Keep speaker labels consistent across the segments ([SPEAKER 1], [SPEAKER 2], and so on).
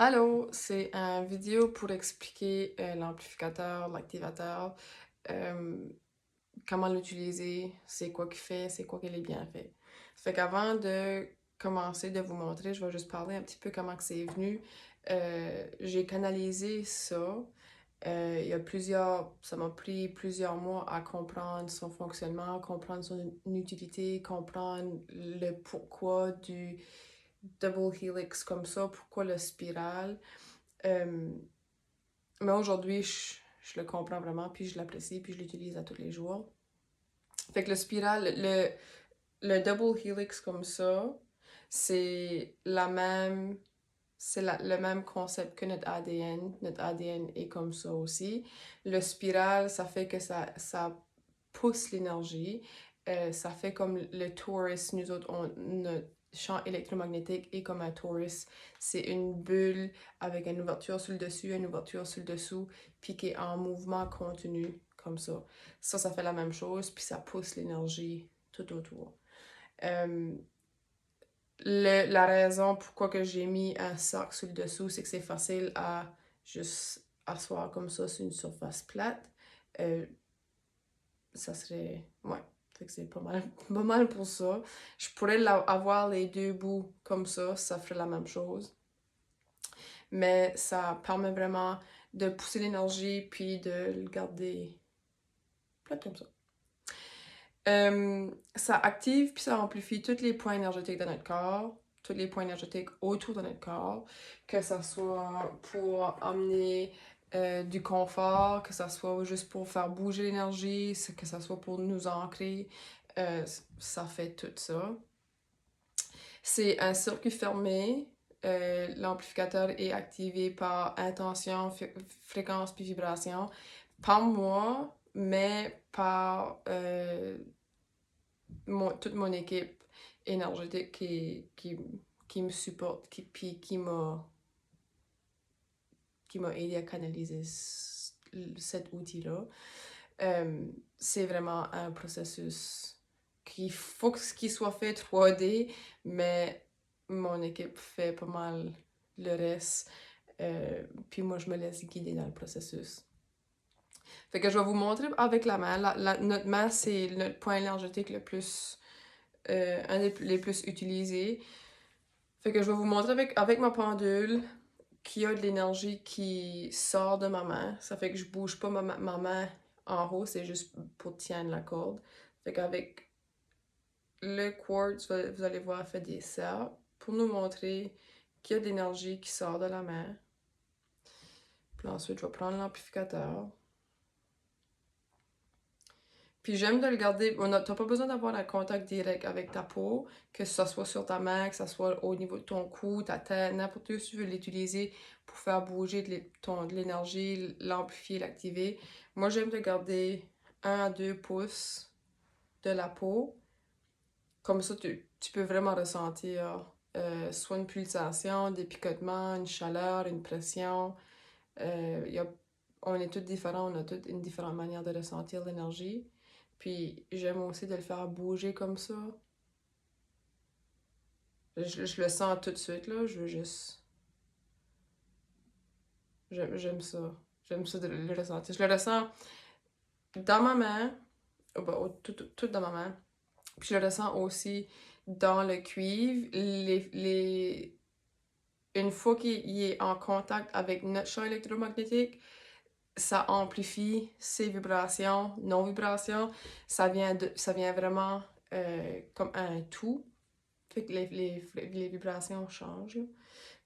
[SPEAKER 1] Allô, c'est une vidéo pour expliquer l'amplificateur, l'activateur, euh, comment l'utiliser, c'est quoi qu'il fait, c'est quoi qu'il est bien fait. Ça fait qu'avant de commencer de vous montrer, je vais juste parler un petit peu comment que c'est venu. J'ai canalisé ça. Ça m'a pris plusieurs mois à comprendre son fonctionnement, comprendre son utilité, comprendre le pourquoi du double helix comme ça, pourquoi le spirale. Euh, mais aujourd'hui, je le comprends vraiment, puis je l'apprécie, puis je l'utilise à tous les jours. Fait que le spirale, le double helix comme ça, c'est la même, le même concept que notre ADN. Notre ADN est comme ça aussi. Le spirale, ça fait que ça pousse l'énergie. Ça fait comme le torus, nous autres, notre champ électromagnétique est comme un torus. C'est une bulle avec une ouverture sur le dessus, une ouverture sur le dessous, puis qui est en mouvement continu, comme ça. Ça fait la même chose, puis ça pousse l'énergie tout autour. Euh, la raison pourquoi que j'ai mis un sac sur le dessous, c'est que c'est facile à juste asseoir comme ça sur une surface plate. Euh, Ça serait... Ouais, fait que c'est pas mal pour ça. Je pourrais avoir les deux bouts comme ça ferait la même chose. Mais ça permet vraiment de pousser l'énergie puis de le garder plate comme ça. Ça active puis ça amplifie tous les points énergétiques de notre corps, tous les points énergétiques autour de notre corps, que ça soit pour amener du confort, que ça soit juste pour faire bouger l'énergie, que ça soit pour nous ancrer, ça fait tout ça. C'est un circuit fermé. L'amplificateur est activé par intention, fréquence puis vibration. Par moi, mais par toute mon équipe énergétique qui me supporte, puis qui m'a aidé à canaliser cet outil-là. C'est vraiment un processus qu'il faut qu'il soit fait 3D, mais mon équipe fait pas mal le reste. Puis moi, je me laisse guider dans le processus. Fait que je vais vous montrer avec la main. Notre main, c'est notre point énergétique le plus un des les plus utilisés. Fait que je vais vous montrer avec ma pendule qu'il y a de l'énergie qui sort de ma main. Ça fait que je bouge pas ma main en haut, c'est juste pour tenir la corde. Fait qu'avec le quartz, vous allez voir, fait des cercles pour nous montrer qu'il y a de l'énergie qui sort de la main. Puis ensuite, je vais prendre l'amplificateur. Puis j'aime de le garder. T'as pas besoin d'avoir un contact direct avec ta peau, que ce soit sur ta main, que ce soit au niveau de ton cou, ta tête, n'importe où si tu veux l'utiliser pour faire bouger de l'énergie, l'amplifier, l'activer. Moi, j'aime de garder 1 à 2 pouces de la peau. Comme ça, tu peux vraiment ressentir soit une pulsation, des picotements, une chaleur, une pression. Y a, on est tous différents, on a toutes une différente manière de ressentir l'énergie. Puis j'aime aussi de le faire bouger comme ça. Je le sens tout de suite, là. Je veux juste. J'aime ça. J'aime ça de le ressentir. Je le ressens dans ma main, tout dans ma main. Puis je le ressens aussi dans le cuivre. Une fois qu'il est en contact avec notre champ électromagnétique, ça amplifie ses vibrations, nos vibrations. Ça vient vraiment comme un tout. Fait que les vibrations changent.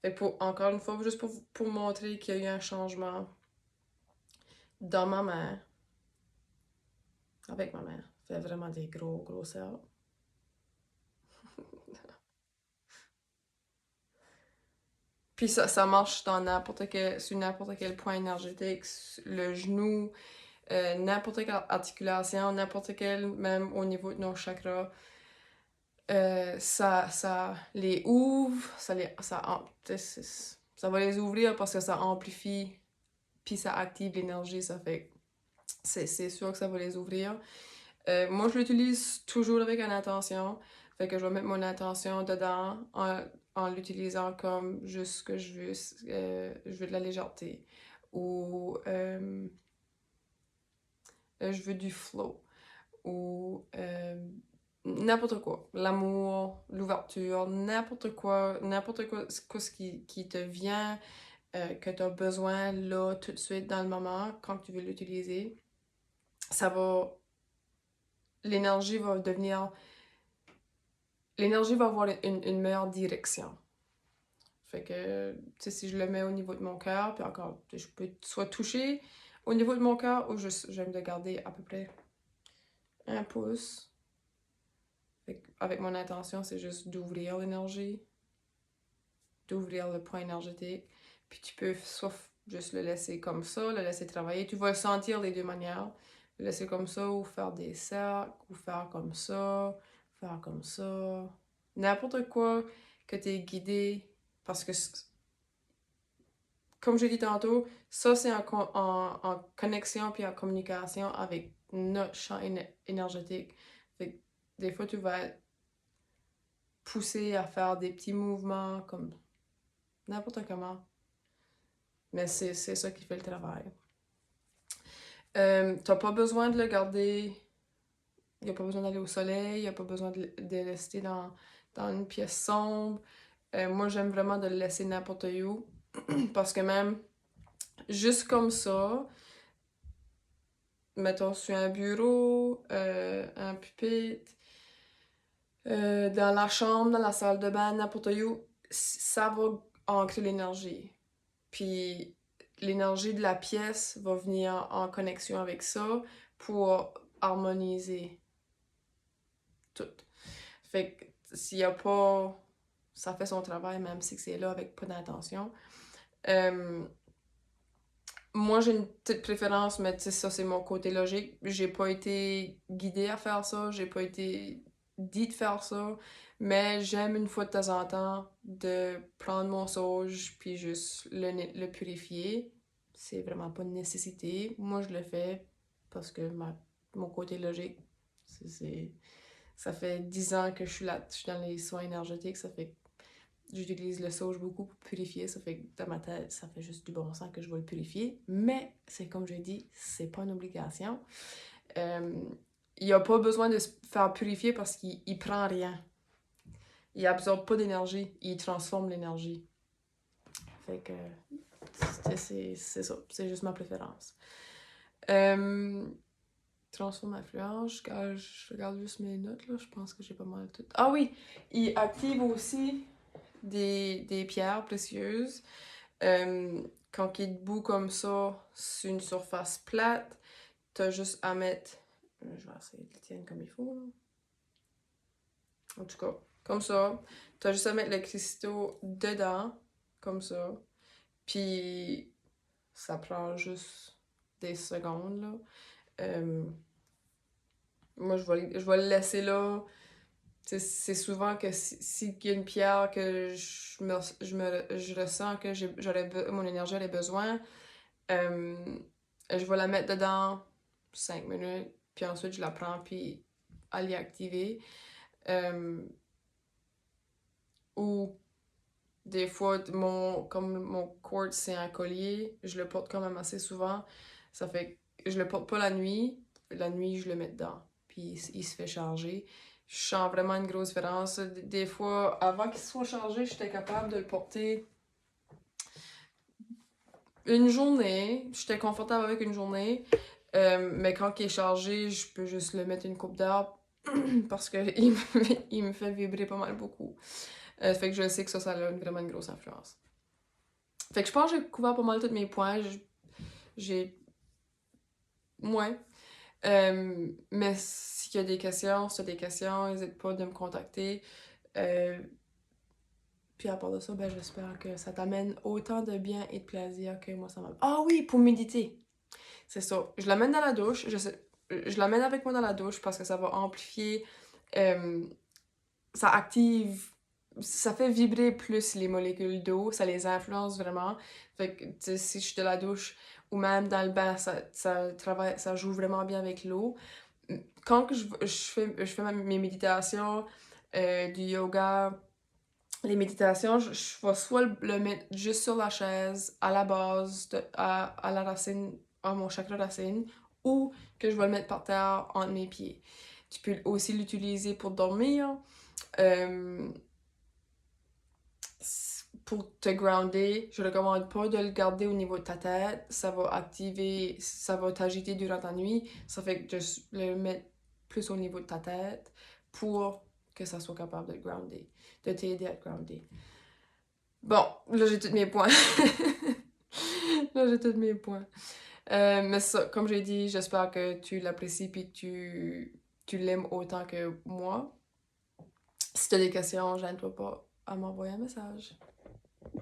[SPEAKER 1] Fait que encore une fois, juste pour montrer qu'il y a eu un changement dans ma main, avec ma main. Fait vraiment des gros cercles. Puis ça marche sur n'importe quel point énergétique, le genou, n'importe quelle articulation, n'importe quel, même au niveau de nos chakras. Ça les ouvre, ça va les ouvrir parce que ça amplifie, puis ça active l'énergie, ça fait c'est sûr que ça va les ouvrir. Moi, je l'utilise toujours avec une intention, fait que je vais mettre mon intention dedans en l'utilisant comme juste ce que je veux de la légèreté ou je veux du flow ou n'importe quoi. L'amour, l'ouverture, n'importe quoi, ce qui te vient, que tu as besoin là, tout de suite, dans le moment, quand tu veux l'utiliser, ça va. L'énergie va devenir. L'énergie va avoir une meilleure direction. Fait que, tu sais, si je le mets au niveau de mon cœur, puis encore, je peux soit toucher au niveau de mon cœur ou juste, j'aime de garder à peu près 1 pouce. Fait que, avec mon intention, c'est juste d'ouvrir l'énergie, d'ouvrir le point énergétique. Puis tu peux soit juste le laisser comme ça, le laisser travailler. Tu vas le sentir les deux manières. Le laisser comme ça, ou faire des cercles, ou faire comme ça, faire comme ça. N'importe quoi que tu es guidé. Parce que, comme j'ai dit tantôt, ça c'est en connexion puis en communication avec notre champ énergétique. Fait que des fois, tu vas être poussé à faire des petits mouvements comme n'importe comment. Mais c'est ça qui fait le travail. T'as pas besoin de le garder. Il n'y a pas besoin d'aller au soleil. Il n'y a pas besoin de le rester dans une pièce sombre. Moi, j'aime vraiment de le laisser n'importe où. Parce que même, juste comme ça, mettons sur un bureau, un pupitre, dans la chambre, dans la salle de bain, n'importe où, ça va ancrer l'énergie. Puis l'énergie de la pièce va venir en connexion avec ça pour harmoniser tout. Fait que s'il y a pas... Ça fait son travail, même si c'est là avec pas d'intention. Moi, j'ai une petite préférence, mais tu sais, ça, c'est mon côté logique. J'ai pas été guidée à faire ça, j'ai pas été dit de faire ça, mais j'aime une fois de temps en temps de prendre mon sauge puis juste le purifier. C'est vraiment pas une nécessité. Moi, je le fais parce que mon côté logique, c'est... Ça fait 10 ans que je suis là, je suis dans les soins énergétiques, ça fait j'utilise le sauge beaucoup pour purifier, ça fait que dans ma tête, ça fait juste du bon sens que je vais le purifier. Mais, c'est comme j'ai dit, c'est pas une obligation. Il a pas besoin de se faire purifier parce qu'il prend rien. Il absorbe pas d'énergie, il transforme l'énergie. Fait que c'est ça, c'est juste ma préférence. Transforme influence, je regarde juste mes notes, là, je pense que j'ai pas mal tout. Ah oui, il active aussi des pierres précieuses. Quand il est debout comme ça, sur une surface plate, t'as juste à mettre... Je vais essayer de le tenir comme il faut, là. En tout cas, comme ça. T'as juste à mettre le cristaux dedans, comme ça. Puis, ça prend juste des secondes, là. Moi, je vais le laisser là. C'est souvent que s'il y a une pierre que je ressens que mon énergie aurait besoin, je vais la mettre dedans 5 minutes, puis ensuite je la prends, puis à l'y activer. Ou des fois, comme mon quartz c'est un collier, je le porte quand même assez souvent. Ça fait que je le porte pas la nuit. La nuit, je le mets dedans, puis il se fait charger. Je sens vraiment une grosse différence. Des fois, avant qu'il soit chargé, j'étais capable de le porter une journée. J'étais confortable avec une journée. Mais quand il est chargé, je peux juste le mettre une coupe d'heure parce que il me fait vibrer pas mal beaucoup. Fait que je sais que ça a vraiment une grosse influence. Fait que je pense que j'ai couvert pas mal tous mes points. J'ai... Ouais. Mais s'il y a des questions, si tu as des questions, n'hésite pas de me contacter. Puis à part de ça, ben j'espère que ça t'amène autant de bien et de plaisir que moi ça m'a... Ah oui, pour méditer! C'est ça. Je l'amène dans la douche. Je l'amène avec moi dans la douche parce que ça va amplifier... ça active... Ça fait vibrer plus les molécules d'eau. Ça les influence vraiment. Fait que, tu sais, si je suis de la douche ou même dans le bain, ça joue vraiment bien avec l'eau. Quand je fais mes méditations, du yoga, les méditations, je vais soit le mettre juste sur la chaise, à la base, à la racine, à mon chakra racine, ou que je vais le mettre par terre entre mes pieds. Tu peux aussi l'utiliser pour dormir, euh, pour te grounder. Je recommande pas de le garder au niveau de ta tête. Ça va t'agiter durant ta nuit. Ça fait que je le mettre plus au niveau de ta tête pour que ça soit capable de grounder, de t'aider à te grounder. Bon, là j'ai tous mes points. Là j'ai tous mes points. Mais ça, comme j'ai dit, j'espère que tu l'apprécies et que tu l'aimes autant que moi. Si tu as des questions, gêne-toi pas à m'envoyer un message.